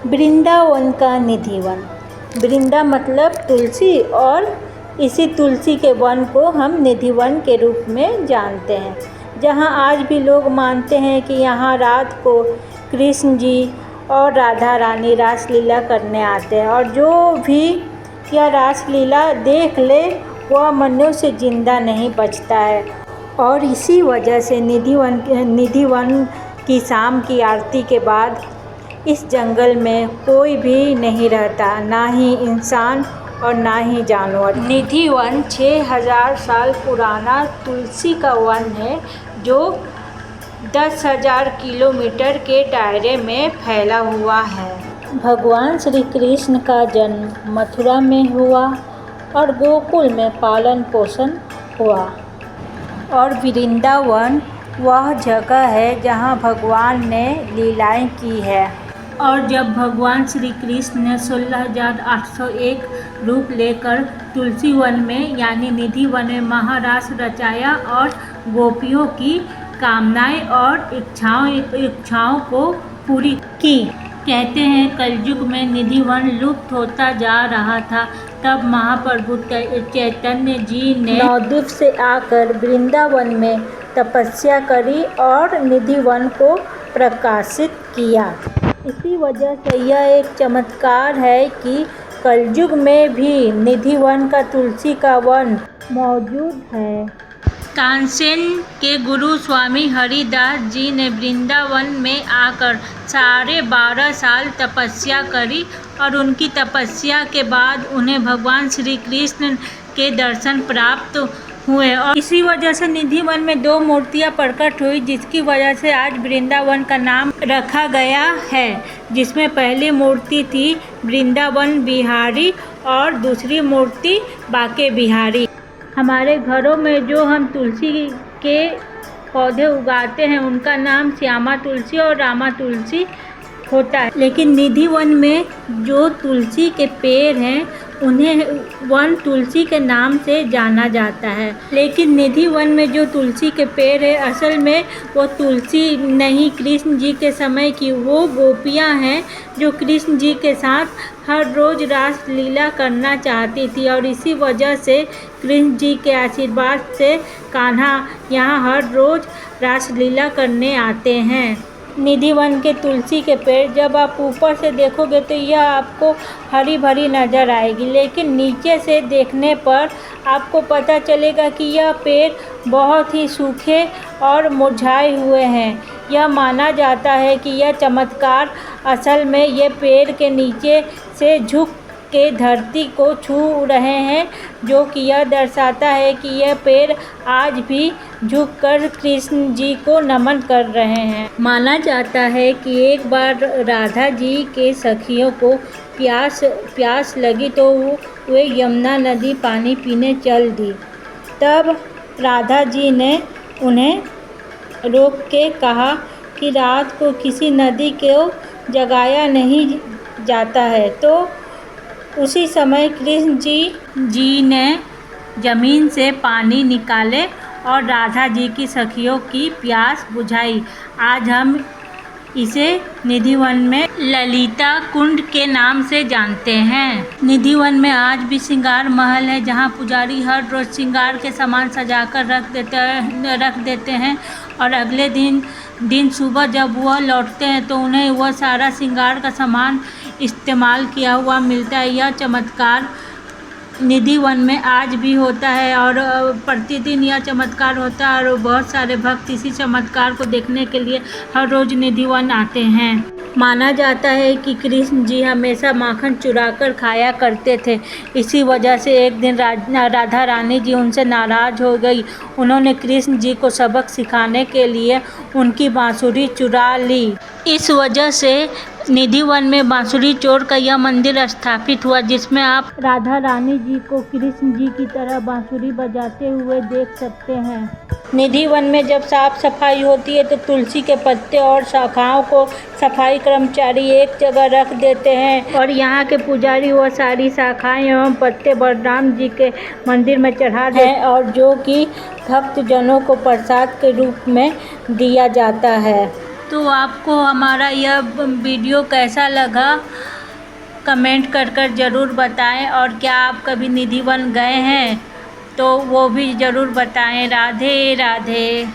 वृंदावन का निधि वन। वृंदा मतलब तुलसी, और इसी तुलसी के वन को हम निधि वन के रूप में जानते हैं, जहाँ आज भी लोग मानते हैं कि यहाँ रात को कृष्ण जी और राधा रानी रासलीला करने आते हैं, और जो भी यह रासलीला देख ले वह मनुष्य जिंदा नहीं बचता है। और इसी वजह से निधि वन की शाम की आरती के बाद इस जंगल में कोई भी नहीं रहता, ना ही इंसान और ना ही जानवर। निधि वन 6000 साल पुराना तुलसी का वन है, जो 10,000 किलोमीटर के दायरे में फैला हुआ है। भगवान श्री कृष्ण का जन्म मथुरा में हुआ और गोकुल में पालन पोषण हुआ, और वृंदावन वह जगह है जहाँ भगवान ने लीलाएं की है। और जब भगवान श्री कृष्ण ने 16,801 रूप लेकर तुलसी वन में यानी निधि वन में महारास रचाया और गोपियों की कामनाएं और इच्छाओं को पूरी की। कहते हैं कलयुग में निधि वन लुप्त होता जा रहा था, तब महाप्रभु चैतन्य जी ने नवद्वीप से आकर वृंदावन में तपस्या करी और निधि वन को प्रकाशित किया। इसी वजह से यह एक चमत्कार है कि कलयुग में भी निधि वन का तुलसी का वन मौजूद है। तानसेन के गुरु स्वामी हरिदास जी ने वृंदावन में आकर 12.5 साल तपस्या करी, और उनकी तपस्या के बाद उन्हें भगवान श्री कृष्ण के दर्शन प्राप्त हुए, और इसी वजह से निधि वन में 2 मूर्तियां प्रकट हुई, जिसकी वजह से आज वृंदावन का नाम रखा गया है। जिसमें पहली मूर्ति थी वृंदावन बिहारी और दूसरी मूर्ति बाके बिहारी। हमारे घरों में जो हम तुलसी के पौधे उगाते हैं उनका नाम श्यामा तुलसी और रामा तुलसी होता है, लेकिन निधि वन में जो तुलसी के पेड़ हैं उन्हें वन तुलसी के नाम से जाना जाता है। लेकिन निधि वन में जो तुलसी के पेड़ है असल में वो तुलसी नहीं, कृष्ण जी के समय की वो गोपियां हैं जो कृष्ण जी के साथ हर रोज़ रास लीला करना चाहती थी, और इसी वजह से कृष्ण जी के आशीर्वाद से कान्हा यहाँ हर रोज़ रास लीला करने आते हैं। निधि वन के तुलसी के पेड़ जब आप ऊपर से देखोगे तो यह आपको हरी भरी नज़र आएगी, लेकिन नीचे से देखने पर आपको पता चलेगा कि यह पेड़ बहुत ही सूखे और मुरझाए हुए हैं। यह माना जाता है कि यह चमत्कार असल में ये पेड़ के नीचे से झुक के धरती को छू रहे हैं, जो कि यह दर्शाता है कि यह पेड़ आज भी झुककर कृष्ण जी को नमन कर रहे हैं। माना जाता है कि एक बार राधा जी के सखियों को प्यास लगी तो वे यमुना नदी पानी पीने चल दी। तब राधा जी ने उन्हें रोक के कहा कि रात को किसी नदी को जगाया नहीं जाता है। तो उसी समय कृष्ण जी ने ज़मीन से पानी निकाले और राधा जी की सखियों की प्यास बुझाई। आज हम इसे निधि वन में ललिता कुंड के नाम से जानते हैं। निधि वन में आज भी श्रृंगार महल है, जहां पुजारी हर रोज़ श्रृंगार के सामान सजाकर रख देते हैं, और अगले दिन सुबह जब वह लौटते हैं तो उन्हें वह सारा श्रृंगार का सामान इस्तेमाल किया हुआ मिलता है। यह चमत्कार निधि वन में आज भी होता है, और प्रतिदिन यह चमत्कार होता है, और बहुत सारे भक्त इसी चमत्कार को देखने के लिए हर रोज़ निधि वन आते हैं। माना जाता है कि कृष्ण जी हमेशा माखन चुराकर खाया करते थे। इसी वजह से एक दिन राधा रानी जी उनसे नाराज़ हो गई। उन्होंने कृष्ण जी को सबक सिखाने के लिए उनकी बांसुरी चुरा ली। इस वजह से निधि वन में बांसुरी चोर का यह मंदिर स्थापित हुआ, जिसमें आप राधा रानी जी को कृष्ण जी की तरह बांसुरी बजाते हुए देख सकते हैं। निधि वन में जब साफ सफाई होती है तो तुलसी के पत्ते और शाखाओं को सफाई कर्मचारी एक जगह रख देते हैं, और यहाँ के पुजारी वह सारी शाखाएं एवं पत्ते बलराम जी के मंदिर में चढ़ा देते हैं, और जो कि भक्तजनों को प्रसाद के रूप में दिया जाता है। तो आपको हमारा यह वीडियो कैसा लगा कमेंट कर ज़रूर बताएं, और क्या आप कभी निधि वन गए हैं तो वो भी ज़रूर बताएं। राधे राधे।